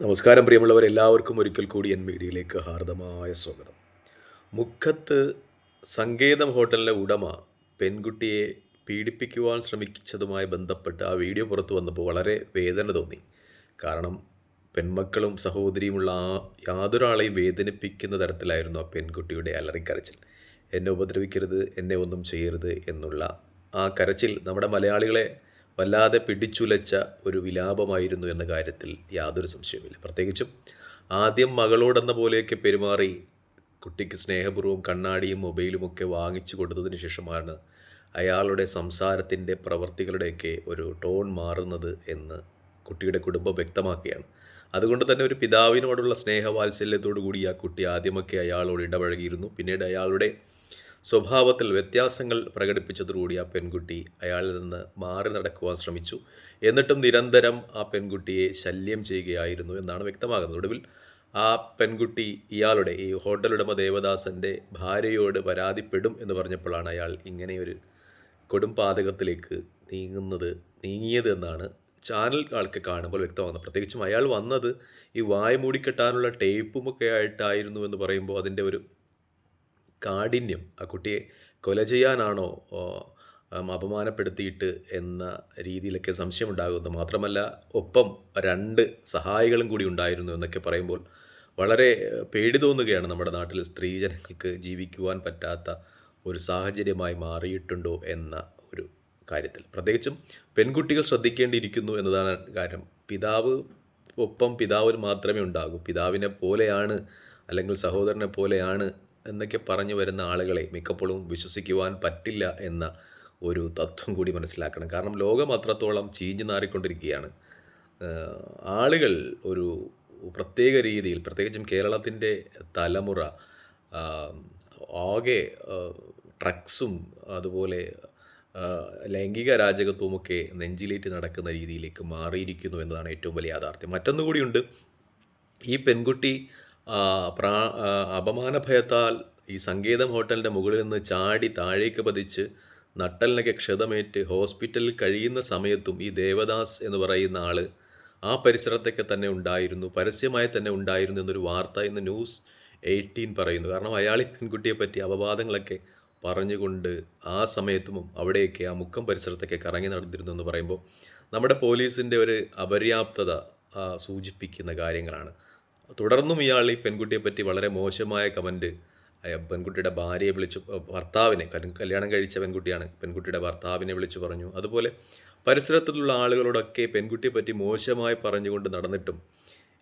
നമസ്കാരം പ്രിയമുള്ളവർ, എല്ലാവർക്കും ഒരിക്കൽ കൂടി എൻ മീഡിയയിലേക്ക് ഹാർദമായ സ്വാഗതം. മുക്കത്ത് സങ്കേതം ഹോട്ടലിലെ ഉടമ പെൺകുട്ടിയെ പീഡിപ്പിക്കുവാൻ ശ്രമിച്ചതുമായി ബന്ധപ്പെട്ട് ആ വീഡിയോ പുറത്തു വന്നപ്പോൾ വളരെ വേദന തോന്നി. കാരണം പെൺമക്കളും സഹോദരിയുമുള്ള യാതൊരാളെയും വേദനിപ്പിക്കുന്ന തരത്തിലായിരുന്നു ആ പെൺകുട്ടിയുടെ അലറിക്കരച്ചിൽ. എന്നെ ഉപദ്രവിക്കരുത്, എന്നെ ഒന്നും ചെയ്യരുത് എന്നുള്ള ആ കരച്ചിൽ നമ്മുടെ മലയാളികളെ വല്ലാതെ പിടിച്ചുലച്ച ഒരു വിലാപമായിരുന്നു എന്ന കാര്യത്തിൽ യാതൊരു സംശയവുമില്ല. പ്രത്യേകിച്ചും ആദ്യം മകളോടെന്ന പോലെയൊക്കെ പെരുമാറി കുട്ടിക്ക് സ്നേഹപൂർവ്വം കണ്ണാടിയും മൊബൈലുമൊക്കെ വാങ്ങിച്ചു കൊടുത്തതിന് ശേഷമാണ് അയാളുടെ സംസാരത്തിൻ്റെ പ്രവർത്തികളുടെയൊക്കെ ഒരു ടോൺ മാറുന്നത് എന്ന് കുട്ടിയുടെ കുടുംബം വ്യക്തമാക്കുകയാണ്. അതുകൊണ്ട് തന്നെ ഒരു പിതാവിനോടുള്ള സ്നേഹവാത്സല്യത്തോടു കൂടി ആ കുട്ടി ആദ്യമൊക്കെ അയാളോട് ഇടപഴകിയിരുന്നു. പിന്നീട് അയാളുടെ സ്വഭാവത്തിൽ വ്യത്യാസങ്ങൾ പ്രകടിപ്പിച്ചതോടുകൂടി ആ പെൺകുട്ടി അയാളിൽ നിന്ന് മാറി നടക്കുവാൻ ശ്രമിച്ചു. എന്നിട്ടും നിരന്തരം ആ പെൺകുട്ടിയെ ശല്യം ചെയ്യുകയായിരുന്നു എന്നാണ് വ്യക്തമാകുന്നത്. ഒടുവിൽ ആ പെൺകുട്ടി ഇയാളുടെ ഈ ഹോട്ടൽ ഉടമ ദേവദാസൻ്റെ ഭാര്യയോട് പരാതിപ്പെടും എന്ന് പറഞ്ഞപ്പോഴാണ് അയാൾ ഇങ്ങനെയൊരു കൊടും പാതകത്തിലേക്ക് നീങ്ങിയത് എന്നാണ് ചാനൽ ആൾക്ക് കാണുമ്പോൾ വ്യക്തമാകുന്നത്. പ്രത്യേകിച്ചും അയാൾ വന്നത് ഈ വായ് മൂടിക്കെട്ടാനുള്ള ടേപ്പുമൊക്കെ ആയിട്ടായിരുന്നു എന്ന് പറയുമ്പോൾ അതിൻ്റെ ഒരു കാഠിന്യം, ആ കുട്ടിയെ കൊല ചെയ്യാനാണോ അപമാനപ്പെടുത്തിയിട്ട് എന്ന രീതിയിലൊക്കെ സംശയമുണ്ടാകുന്നു. മാത്രമല്ല ഒപ്പം 2 സഹായികളും കൂടി ഉണ്ടായിരുന്നു എന്നൊക്കെ പറയുമ്പോൾ വളരെ പേടി തോന്നുകയാണ്. നമ്മുടെ നാട്ടിൽ സ്ത്രീജനങ്ങൾക്ക് ജീവിക്കുവാൻ പറ്റാത്ത ഒരു സാഹചര്യമായി മാറിയിട്ടുണ്ടോ എന്ന ഒരു കാര്യത്തിൽ പ്രത്യേകിച്ചും പെൺകുട്ടികൾ ശ്രദ്ധിക്കേണ്ടിയിരിക്കുന്നു എന്നതാണ് കാര്യം. പിതാവിന് മാത്രമേ ഉണ്ടാകൂ. പിതാവിനെ പോലെയാണ് അല്ലെങ്കിൽ സഹോദരനെ പോലെയാണ് എന്നൊക്കെ പറഞ്ഞു വരുന്ന ആളുകളെ മിക്കപ്പോഴും വിശ്വസിക്കുവാൻ പറ്റില്ല എന്ന ഒരു തത്വം കൂടി മനസ്സിലാക്കണം. കാരണം ലോകം അത്രത്തോളം ചീഞ്ഞു നാറിക്കൊണ്ടിരിക്കുകയാണ്. ആളുകൾ ഒരു പ്രത്യേക രീതിയിൽ, പ്രത്യേകിച്ചും കേരളത്തിൻ്റെ തലമുറ ആകെ ഡ്രഗ്സും അതുപോലെ ലൈംഗിക അരാജകത്വമൊക്കെ നെഞ്ചിലേറ്റ് നടക്കുന്ന രീതിയിലേക്ക് മാറിയിരിക്കുന്നു എന്നതാണ് ഏറ്റവും വലിയ യാഥാർത്ഥ്യം. മറ്റൊന്നുകൂടിയുണ്ട്. ഈ പെൺകുട്ടി അപമാനഭയത്താൽ ഈ സങ്കേതം ഹോട്ടലിൻ്റെ മുകളിൽ നിന്ന് ചാടി താഴേക്ക് പതിച്ച് നട്ടലിനൊക്കെ ക്ഷതമേറ്റ് ഹോസ്പിറ്റലിൽ കഴിയുന്ന സമയത്തും ഈ ദേവദാസ് എന്ന് പറയുന്ന ആൾ ആ പരിസരത്തൊക്കെ തന്നെ ഉണ്ടായിരുന്നു, പരസ്യമായി തന്നെ ഉണ്ടായിരുന്നു എന്നൊരു വാർത്ത ഇന്ന് ന്യൂസ് 18 പറയുന്നു. കാരണം അയാൾ ഈ പെൺകുട്ടിയെ പറ്റി അപവാദങ്ങളൊക്കെ പറഞ്ഞുകൊണ്ട് ആ സമയത്തും അവിടെയൊക്കെ ആ മുക്കം പരിസരത്തൊക്കെ കറങ്ങി നടന്നിരുന്നു എന്ന് പറയുമ്പോൾ നമ്മുടെ പോലീസിൻ്റെ ഒരു അപര്യാപ്തത സൂചിപ്പിക്കുന്ന കാര്യങ്ങളാണ്. തുടർന്നും ഇയാൾ ഈ പെൺകുട്ടിയെ പറ്റി വളരെ മോശമായ കമൻറ്റ് പെൺകുട്ടിയുടെ ഭാര്യയെ ഭർത്താവിനെ, കല്യാണം കഴിച്ച പെൺകുട്ടിയാണ്, പെൺകുട്ടിയുടെ ഭർത്താവിനെ വിളിച്ചു പറഞ്ഞു. അതുപോലെ പരിസരത്തുള്ള ആളുകളോടൊക്കെ പെൺകുട്ടിയെ പറ്റി മോശമായി പറഞ്ഞുകൊണ്ട് നടന്നിട്ടും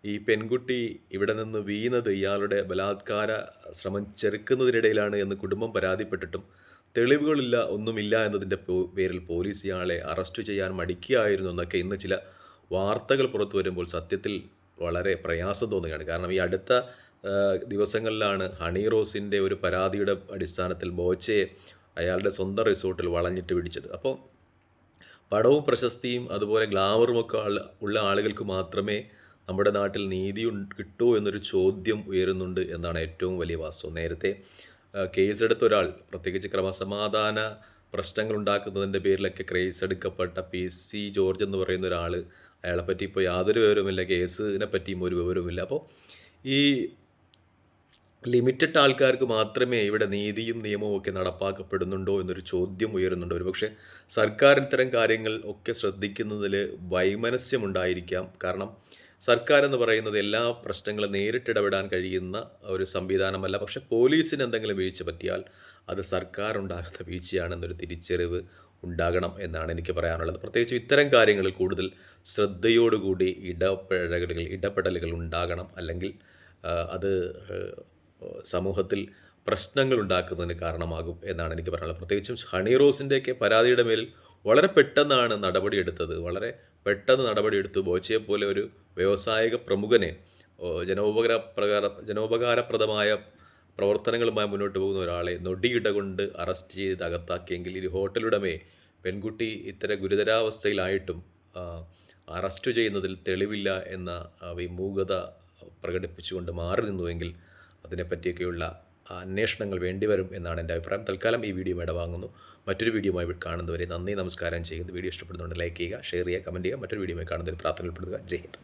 ഈ പെൺകുട്ടി ഇവിടെ നിന്ന് വീണത് ഇയാളുടെ ബലാത്കാര ശ്രമം ചെറുക്കുന്നതിനിടയിലാണ് എന്ന് കുടുംബം പരാതിപ്പെട്ടിട്ടും തെളിവുകളില്ല, ഒന്നുമില്ല എന്നതിൻ്റെ പേരിൽ പോലീസ് ഇയാളെ അറസ്റ്റ് ചെയ്യാൻ മടിക്കുകയായിരുന്നു എന്നൊക്കെ ഇന്ന് ചില വാർത്തകൾ പുറത്തു വരുമ്പോൾ സത്യത്തിൽ വളരെ പ്രയാസം തോന്നുകയാണ്. കാരണം ഈ അടുത്ത ദിവസങ്ങളിലാണ് ഹണി റോസിൻ്റെ ഒരു പരാതിയുടെ അടിസ്ഥാനത്തിൽ ബോച്ചയെ അയാളുടെ സ്വന്തം റിസോർട്ടിൽ വളഞ്ഞിട്ട് പിടിച്ചത്. അപ്പോൾ പണവും പ്രശസ്തിയും അതുപോലെ ഗ്ലാമറുമൊക്കെ ഉള്ള ആളുകൾക്ക് മാത്രമേ നമ്മുടെ നാട്ടിൽ നീതി കിട്ടൂ എന്നൊരു ചോദ്യം ഉയരുന്നുണ്ട് എന്നാണ് ഏറ്റവും വലിയ വാസ്തവം. നേരത്തെ കേസെടുത്ത ഒരാൾ, പ്രത്യേകിച്ച് ക്രമസമാധാന പ്രശ്നങ്ങൾ ഉണ്ടാക്കുന്നതിൻ്റെ പേരിലൊക്കെ കേസെടുക്കപ്പെട്ട PC ജോർജ് എന്ന് പറയുന്ന ഒരാൾ, അയാളെപ്പറ്റി ഇപ്പോൾ യാതൊരു വിവരവുമില്ല, കേസിനെ പറ്റിയും ഒരു വിവരവുമില്ല. അപ്പോൾ ഈ ലിമിറ്റഡ് ആൾക്കാർക്ക് മാത്രമേ ഇവിടെ നീതിയും നിയമവും ഒക്കെ നടപ്പാക്കപ്പെടുന്നുണ്ടോ എന്നൊരു ചോദ്യം ഉയരുന്നുണ്ട്. ഒരുപക്ഷെ സർക്കാർ ഇത്തരം കാര്യങ്ങൾ ഒക്കെ ശ്രദ്ധിക്കുന്നതിൽ വൈമനസ്യമുണ്ടായിരിക്കാം. കാരണം സർക്കാർ എന്ന് പറയുന്നത് എല്ലാ പ്രശ്നങ്ങളും നേരിട്ടിടപെടാൻ കഴിയുന്ന ഒരു സംവിധാനമല്ല. പക്ഷെ പോലീസിന് എന്തെങ്കിലും വീഴ്ച പറ്റിയാൽ അത് സർക്കാർ ഉണ്ടാകുന്ന വീഴ്ചയാണെന്നൊരു തിരിച്ചറിവ് ഉണ്ടാകണം എന്നാണ് എനിക്ക് പറയാനുള്ളത്. പ്രത്യേകിച്ച് ഇത്തരം കാര്യങ്ങളിൽ കൂടുതൽ ശ്രദ്ധയോടുകൂടി ഇടപെടലുകൾ ഉണ്ടാകണം. അല്ലെങ്കിൽ അത് സമൂഹത്തിൽ പ്രശ്നങ്ങൾ ഉണ്ടാക്കുന്നതിന് കാരണമാകും എന്നാണ് എനിക്ക് പറയാനുള്ളത്. പ്രത്യേകിച്ചും ഹണി റോസിൻ്റെയൊക്കെ പരാതിയുടെ മേലിൽ വളരെ പെട്ടെന്നാണ് നടപടിയെടുത്തത്. വളരെ പെട്ടെന്ന് നടപടിയെടുത്തു. ബോച്ചയെപ്പോലെ ഒരു വ്യാവസായിക പ്രമുഖനെ ജനോപകാരപ്രദമായ പ്രവർത്തനങ്ങളുമായി മുന്നോട്ട് പോകുന്ന ഒരാളെ നൊടിയിട കൊണ്ട് അറസ്റ്റ് ചെയ്ത് അകത്താക്കിയെങ്കിൽ ഈ ഹോട്ടലുടമയെ പെൺകുട്ടി ഇത്തരം ഗുരുതരാവസ്ഥയിലായിട്ടും അറസ്റ്റ് ചെയ്യുന്നതിൽ തെളിവില്ല എന്ന വിമൂഖത പ്രകടിപ്പിച്ചുകൊണ്ട് മാറി നിന്നുവെങ്കിൽ അതിനെപ്പറ്റിയൊക്കെയുള്ള അന്വേഷണങ്ങൾ വേണ്ടിവരും എന്നാണ് എൻ്റെ അഭിപ്രായം. തൽക്കാലം ഈ വീഡിയോ ഇടവാങ്ങുന്നു. മറ്റൊരു വീഡിയോയുമായി കാണുന്നവരെ നന്ദി, നമസ്കാരം ചെയ്യുന്നു. വീഡിയോ ഇഷ്ടപ്പെടുന്നുണ്ട് ലൈക്ക് ചെയ്യുക, ഷെയർ ചെയ്യുക, കമൻറ്റ് ചെയ്യുക. മറ്റൊരു വീഡിയോയുമായി കാണുന്നതിൽ പ്രാർത്ഥന ഉൾപ്പെടുത്തുക. ജയ് ഹിന്ദ്.